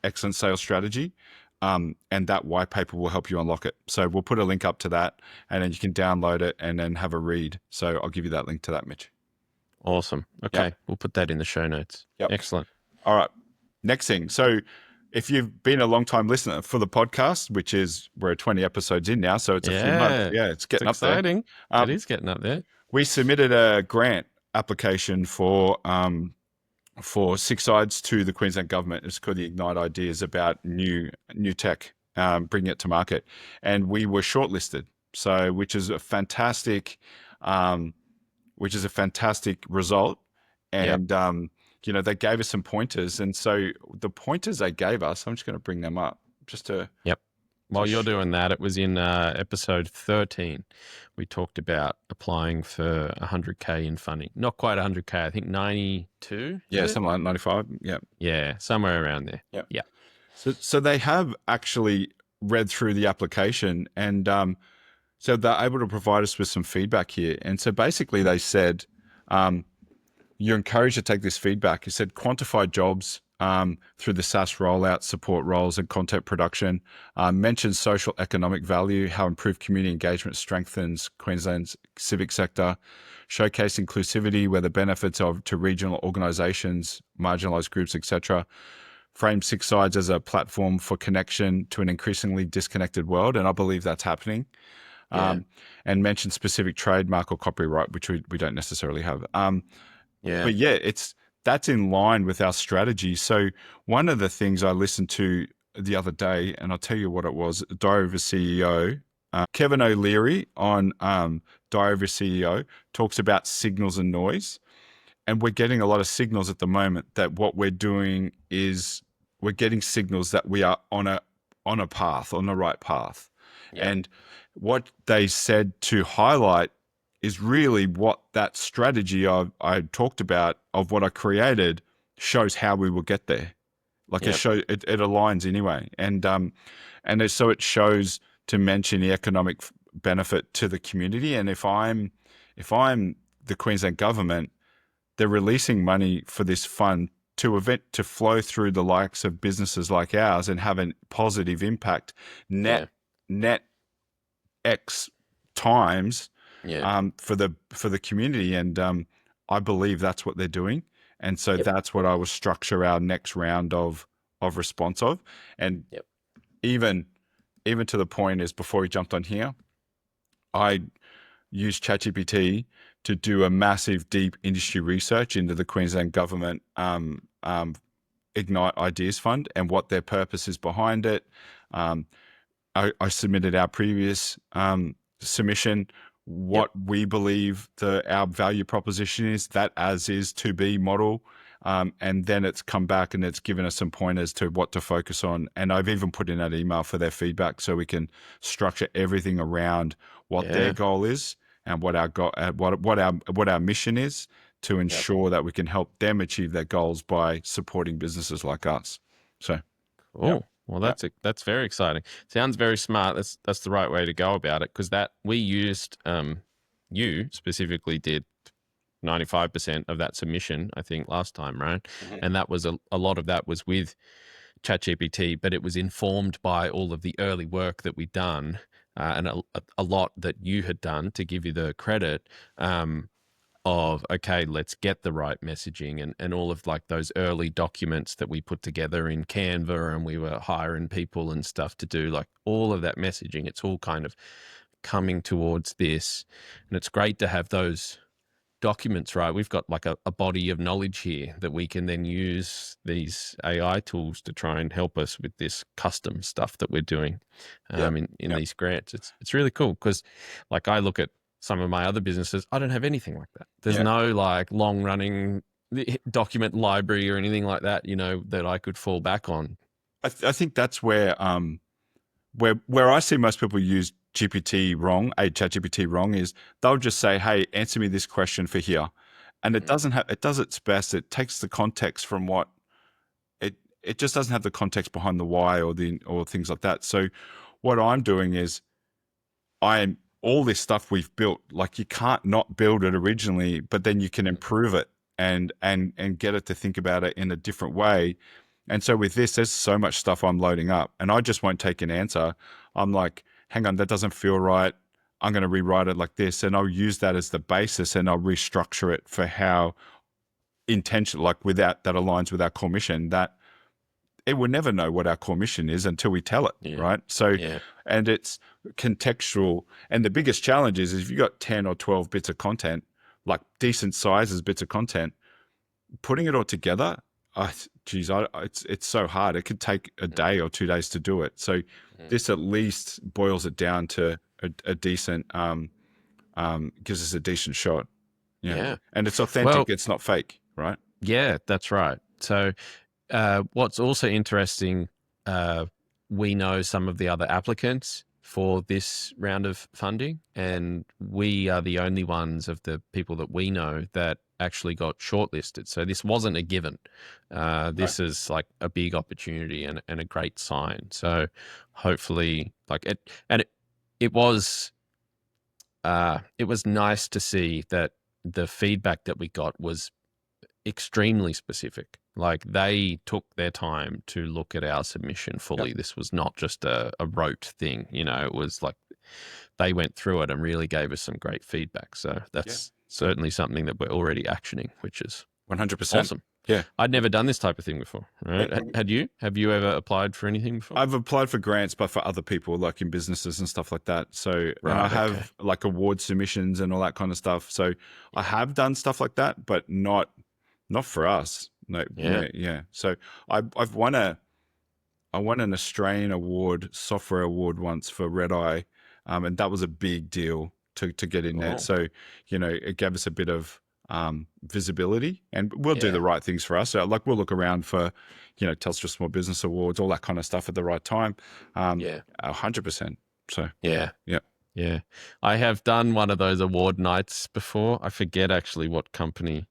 excellent sales strategy. And that white paper will help you unlock it. So we'll put a link up to that, and then you can download it and then have a read. So I'll give you that link to that, Mitch. Awesome. Okay. We'll put that in the show notes. Excellent. All right. Next thing. So if you've been a long time listener for the podcast, which is, we're 20 episodes in now, so it's a few months. Yeah, it's getting up there. Exciting. It is getting up there. We submitted a grant application for SixSides to the Queensland government. It's called the Ignite Ideas, about new tech, bringing it to market. And we were shortlisted. So, which is a fantastic result. And, you know, they gave us some pointers. And so the pointers they gave us, I'm just going to bring them up just to. While you're doing that, it was in episode 13. We talked about applying for 100K in funding. Not quite 100K, I think 92. Yeah, something like 95. Yeah. Yeah, somewhere around there. Yeah. So they have actually read through the application, and so they're able to provide us with some feedback here. And so basically they said, you're encouraged to take this feedback. You said quantify jobs through the SaaS rollout, support roles, and content production. Mention social economic value, how improved community engagement strengthens Queensland's civic sector. Showcase inclusivity, where the benefits of to regional organisations, marginalised groups, etc. Frame SixSides as a platform for connection to an increasingly disconnected world, and I believe that's happening. And mention specific trademark or copyright, which we don't necessarily have. But yeah, that's in line with our strategy. So one of the things I listened to the other day, and I'll tell you what it was, Diary of a CEO, Kevin O'Leary on Diary of a CEO talks about signals and noise. And we're getting a lot of signals at the moment that what we're doing is we're getting signals that we are on a path, on the right path. And what they said to highlight is really what that strategy I talked about of what I created shows how we will get there. Like it aligns anyway. And so it shows to mention the economic benefit to the community. And if I'm the Queensland government, they're releasing money for this fund to flow through the likes of businesses like ours and have a positive impact net X times for the community. And I believe that's what they're doing. And so that's what I will structure our next round of response of. And even to the point is, before we jumped on here, I used ChatGPT to do a massive, deep industry research into the Queensland government Ignite Ideas Fund and what their purpose is behind it. I submitted our previous submission, what we believe our value proposition is, that as is to be model. And then it's come back and it's given us some pointers to what to focus on. And I've even put in that email for their feedback so we can structure everything around what their goal is and what our mission is, to ensure that we can help them achieve their goals by supporting businesses like us. So, cool. Well, that's very exciting. Sounds very smart. That's the right way to go about it, because that we used, you specifically did 95% of that submission, I think, last time, right? And that was a lot of that was with ChatGPT, but it was informed by all of the early work that we'd done, and a lot that you had done, to give you the credit. Of, okay, let's get the right messaging and all of like those early documents that we put together in Canva, and we were hiring people and stuff to do like all of that messaging. It's all kind of coming towards this, and it's great to have those documents, right? We've got like a body of knowledge here that we can then use these AI tools to try and help us with this custom stuff that we're doing in these grants. It's really cool, because like I look at some of my other businesses, I don't have anything like that. There's no like long running document library or anything like that, that I could fall back on. I think that's where I see most people use ChatGPT wrong, is they'll just say, hey, answer me this question for here. And it does its best. It takes the context from what it just doesn't have the context behind the why or things like that. So what I'm doing is all this stuff we've built, like you can't not build it originally, but then you can improve it and get it to think about it in a different way. And so with this, there's so much stuff I'm loading up, and I just won't take an answer. I'm like, hang on, that doesn't feel right. I'm going to rewrite it like this, and I'll use that as the basis, and I'll restructure it for how intentional, like that aligns with our core mission. That it will never know what our core mission is until we tell it, right? So, and it's contextual. And the biggest challenge is if you've got 10 or 12 bits of content, like decent sizes bits of content, putting it all together, it's so hard. It could take a day or 2 days to do it. So this at least boils it down to a decent, gives us a decent shot. Yeah. And it's authentic. It's not fake, right? Yeah, that's right. So, what's also interesting, we know some of the other applicants for this round of funding, and we are the only ones of the people that we know that actually got shortlisted. So this wasn't a given. This is like a big opportunity and a great sign. So hopefully, it was nice to see that the feedback that we got was extremely specific. Like they took their time to look at our submission fully. This was not just a rote thing, it was like they went through it and really gave us some great feedback. So that's certainly something that we're already actioning, which is 100% awesome. Yeah. I'd never done this type of thing before. Right? Have you ever applied for anything before? I've applied for grants, but for other people, like in businesses and stuff like that. So and I have like award submissions and all that kind of stuff. So I have done stuff like that, but not for us. No. Yeah. So I've won I won an Australian award, software award once for Red Eye. And that was a big deal to get in there. So, it gave us a bit of visibility, and we'll do the right things for us. So like we'll look around for, Telstra Small Business Awards, all that kind of stuff at the right time. 100%. So yeah. I have done one of those award nights before. I forget actually what company,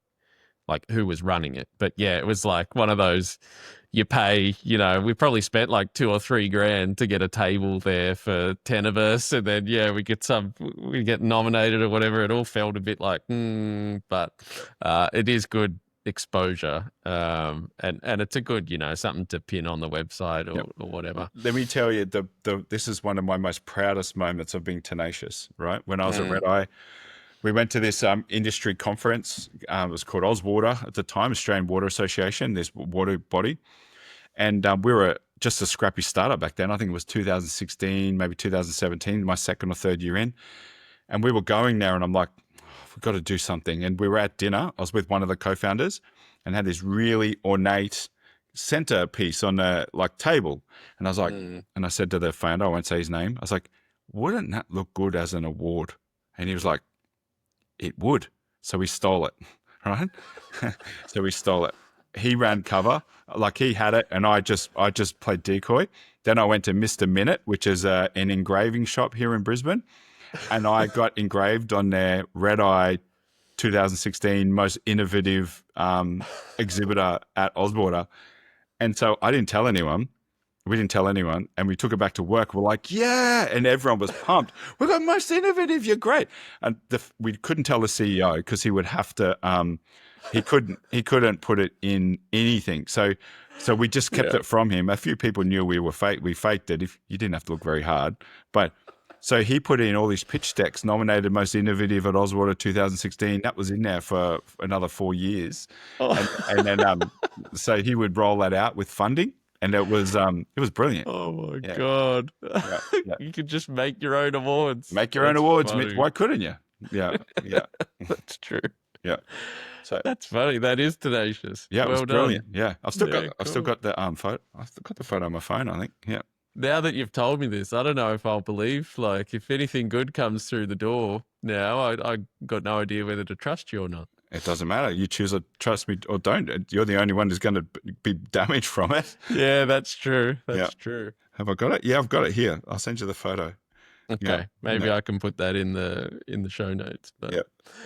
like who was running it, but it was like one of those. You pay, we probably spent like $2 or $3 grand to get a table there for 10 of us. And then, we get nominated or whatever. It all felt a bit like, but it is good exposure. And it's a good, something to pin on the website or whatever. Let me tell you, this is one of my most proudest moments of being tenacious, right? When I was at Red Eye, We went to this industry conference. It was called Ozwater at the time, Australian Water Association, this water body. And we were just a scrappy startup back then. I think it was 2016, maybe 2017, my second or third year in. And we were going there and I'm like, we've got to do something. And we were at dinner. I was with one of the co-founders and had this really ornate centerpiece on the table. And I was like, and I said to the founder, I won't say his name, I was like, wouldn't that look good as an award? And he was like, it would. So we stole it, right? So we stole it. He ran cover, he had it, and I just played decoy. Then I went to Mr. Minute, which is an engraving shop here in Brisbane, and I got engraved on their Red Eye 2016 most innovative exhibitor at Ozwater. And so I didn't tell anyone. We didn't tell anyone, and we took it back to work. We're like, yeah, and everyone was pumped. We got most innovative. You're great. And we couldn't tell the CEO because he would have to. He couldn't put it in anything. So we just kept it from him. A few people knew we were fake. We faked it. If you didn't have to look very hard, but so he put in all these pitch decks, nominated most innovative at Ozwater 2016. That was in there for another 4 years, and then so he would roll that out with funding. And it was brilliant. Oh my God. Yeah. You could just make your own awards. Make your own awards, Mitch. Why couldn't you? Yeah. That's true. Yeah. So that's funny. That is tenacious. Yeah, well it was brilliant. done. Yeah. I've still got the photo. I've still got the photo on my phone, I think. Yeah. Now that you've told me this, I don't know if I'll believe, if anything good comes through the door now, I got no idea whether to trust you or not. It doesn't matter. You choose to trust me or don't. You're the only one who's going to be damaged from it. Yeah, that's true. That's true. Have I got it? Yeah, I've got it here. I'll send you the photo. Okay, maybe I can put that in the show notes. But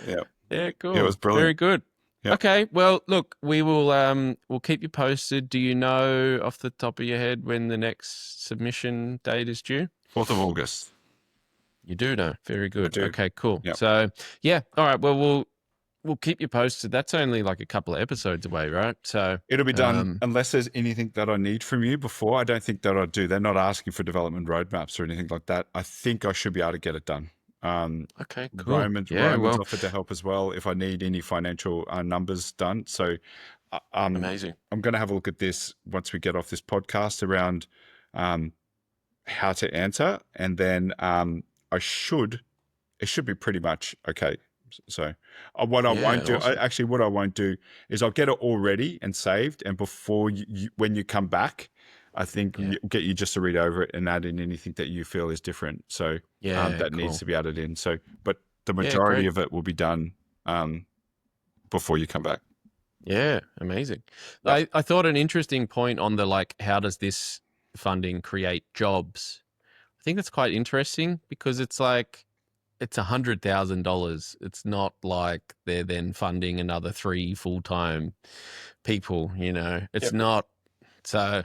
yeah, cool. Yeah, it was brilliant. Very good. Yep. Okay, well, look, we will we'll keep you posted. Do you know off the top of your head when the next submission date is due? 4th of August. You do know. Very good. I do. Okay, cool. Yep. So yeah, all right. Well, we'll keep you posted. That's only a couple of episodes away, right? So it'll be done unless there's anything that I need from you before. I don't think that I do. They're not asking for development roadmaps or anything like that. I think I should be able to get it done. Okay, cool. Roman's offered to help as well if I need any financial numbers done. So amazing. I'm going to have a look at this once we get off this podcast around how to answer, and then it should be pretty much okay. So what I won't do, awesome. what I won't do is I'll get it all ready and saved, and before when you come back, I think get you just to read over it and add in anything that you feel is different. So that needs to be added in. So, but the majority of it will be done before you come back. Yeah, amazing. Yep. I thought an interesting point on the how does this funding create jobs? I think that's quite interesting because it's it's $100,000. It's not like they're then funding another 3 full-time people, It's not. So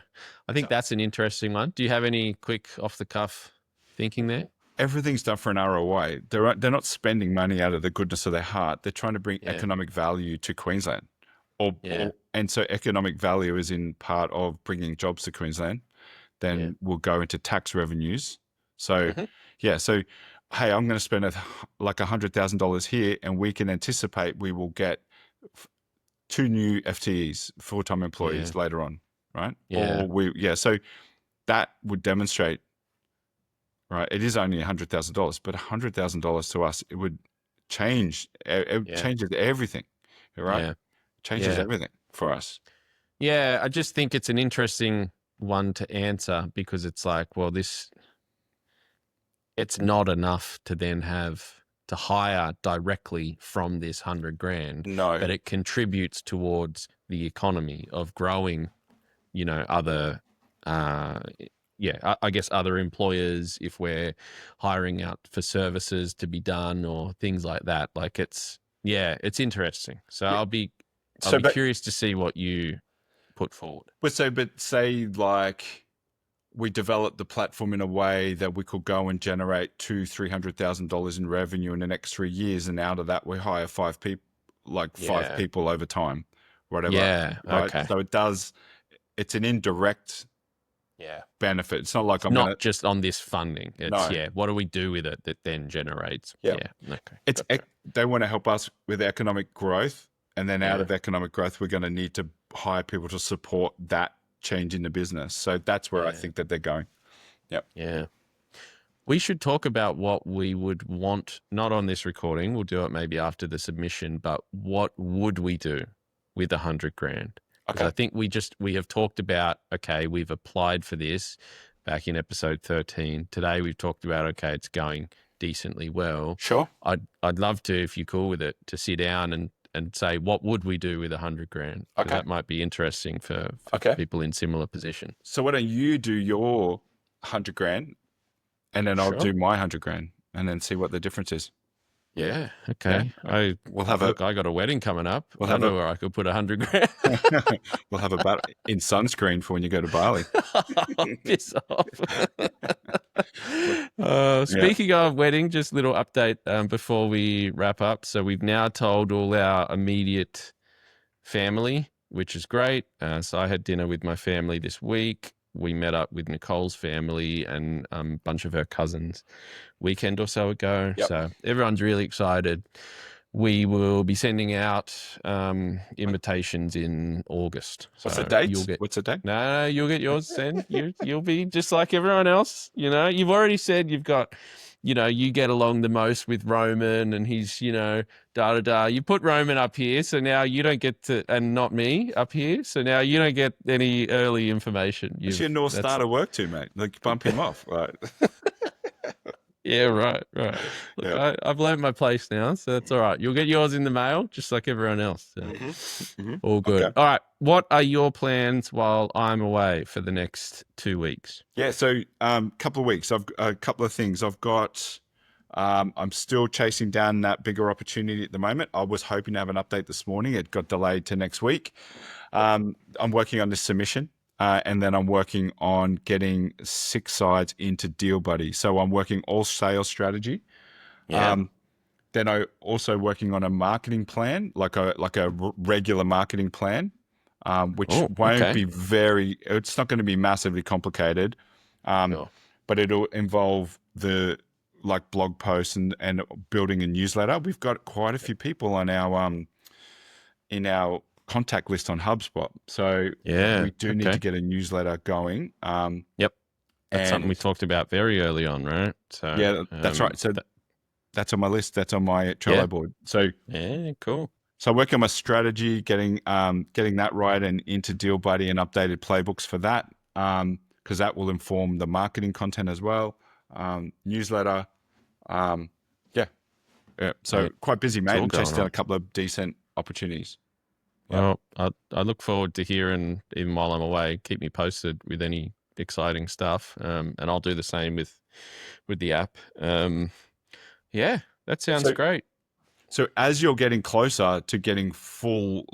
I think that's an interesting one. Do you have any quick off-the-cuff thinking there? Everything's done for an ROI. They're not spending money out of the goodness of their heart. They're trying to bring economic value to Queensland. And so economic value is in part of bringing jobs to Queensland. Then we'll go into tax revenues. So, so hey, I'm going to spend $100,000 here, and we can anticipate we will get 2 new FTEs, full-time employees later on, right? Yeah. So that would demonstrate, right? It is only $100,000, but $100,000 to us, it would change. It changes everything, right? Yeah. Changes everything for us. Yeah, I just think it's an interesting one to answer because it's it's not enough to then have to hire directly from this $100,000. No, but it contributes towards the economy of growing, other, I guess other employers if we're hiring out for services to be done or things like that. It's interesting. So I'll be curious to see what you put forward. But say we developed the platform in a way that we could go and generate $200,000-$300,000 in revenue in the next 3 years, and out of that we hire 5 people, 5 people over time, whatever. Yeah. Right? Okay. So it's an indirect benefit. It's not like I'm not going to just on this funding. It's No. what do we do with it that then generates? Yeah. Okay. It's they want to help us with economic growth, and then out Yeah. of economic growth, we're going to need to hire people to support that change in the business. So that's where I think that they're going. Yep. Yeah. We should talk about what we would want, not on this recording. We'll do it maybe after the submission, but what would we do with $100,000? Because I think we have talked about, okay, we've applied for this back in episode 13. Today we've talked about, okay, it's going decently well. Sure. I'd love to, if you're cool with it, to sit down and say, what would we do with $100,000? Okay. That might be interesting for people in similar position. So why don't you do your $100,000, and then I'll do my $100,000, and then see what the difference is. Yeah. Okay. Yeah. I got a wedding coming up. I know where I could put $100,000. We'll have a battle in sunscreen for when you go to Bali. Piss off. Speaking of wedding, just a little update before we wrap up. So we've now told all our immediate family, which is great. So I had dinner with my family this week. We met up with Nicole's family and a bunch of her cousins weekend or so ago. Yep. So everyone's really excited. We will be sending out invitations in August. What's So the date? What's the date? No, you'll get yours then. You'll be just like everyone else. You know, you've already said you've got, you get along the most with Roman and he's, da-da-da. You put Roman up here, so now you don't get to, and not me up here, so now you don't get any early information. It's your North Star to work to, mate. Like, bump him off, right? Yeah, right. Look, I've learned my place now, so that's all right. You'll get yours in the mail, just like everyone else. So. All good. Okay. All right. What are your plans while I'm away for the next 2 weeks? Yeah, so couple of weeks. I've a couple of things. I've got. I'm still chasing down that bigger opportunity at the moment. I was hoping to have an update this morning. It got delayed to next week. I'm working on this submission. And then I'm working on getting SixSides into DealBuddi. So I'm working all sales strategy. Yeah. Then I also working on a marketing plan, like a regular marketing plan, which won't be it's not going to be massively complicated, but it'll involve the blog posts and building a newsletter. We've got quite a few people on our in our contact list on HubSpot. So we do need to get a newsletter going. Yep. That's something we talked about very early on, right? So yeah, that's right. So that's on my list. That's on my Trello board. So yeah, cool. So I work on my strategy, getting that right and into DealBuddi and updated playbooks for that, because that will inform the marketing content as well. Newsletter. So quite busy, mate. And chased down a couple of decent opportunities. Well, I look forward to hearing, even while I'm away, keep me posted with any exciting stuff. And I'll do the same with the app. Yeah, that sounds great. So as you're getting closer to getting full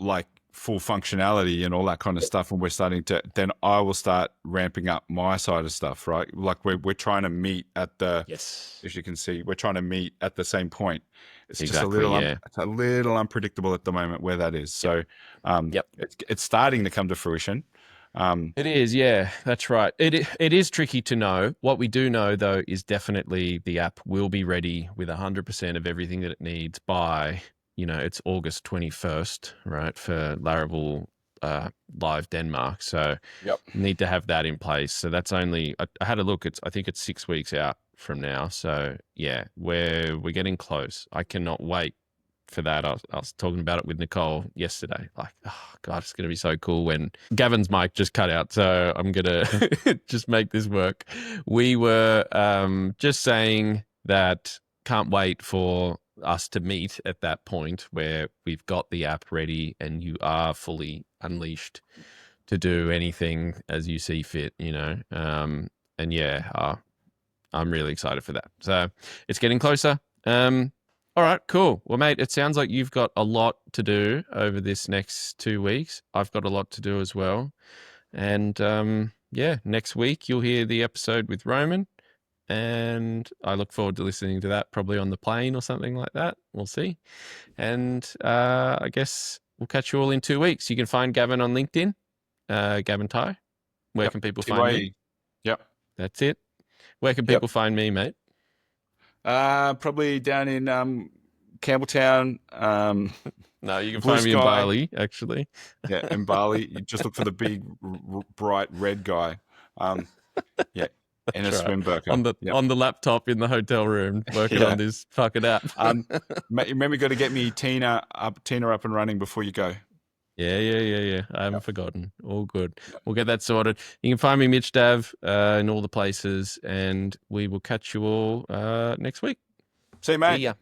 functionality and all that kind of stuff, and we're starting to, then I will start ramping up my side of stuff, right? Like we're trying to meet at the, as you can see, we're trying to meet at the same point. It's just a little unpredictable at the moment where that is. So it's starting to come to fruition. It is, yeah, that's right. It is tricky to know. What we do know, though, is definitely the app will be ready with 100% of everything that it needs by, it's August 21st, right, for Laravel Live Denmark. So need to have that in place. So that's only, I had a look, I think it's 6 weeks out from now. So yeah, we're getting close. I cannot wait for that. I was talking about it with Nicole yesterday. Like, oh God, it's going to be so cool when Gavin's mic just cut out. So I'm going to just make this work. We were just saying that can't wait for us to meet at that point where we've got the app ready and you are fully unleashed to do anything as you see fit, and I'm really excited for that. So it's getting closer. All right, cool. Well, mate, it sounds like you've got a lot to do over this next 2 weeks. I've got a lot to do as well. And next week you'll hear the episode with Roman. And I look forward to listening to that probably on the plane or something like that. We'll see. And I guess we'll catch you all in 2 weeks. You can find Gavin on LinkedIn, Gavin Tai. Where can people find you? Yep. That's it. Where can people find me, mate? Probably down in Campbelltown. No, you can Blue find me in Sky. Bali, actually. Yeah, in Bali. You just look for the big, bright red guy. Yeah, in a swim burqa. On the laptop in the hotel room, working on this fucking app. Remember, you got to get me Tina up and running before you go. Yeah. I haven't forgotten. all good. We'll get that sorted. You can find me, Mitch Dav, in all the places, and we will catch you all next week. See you, mate. See ya.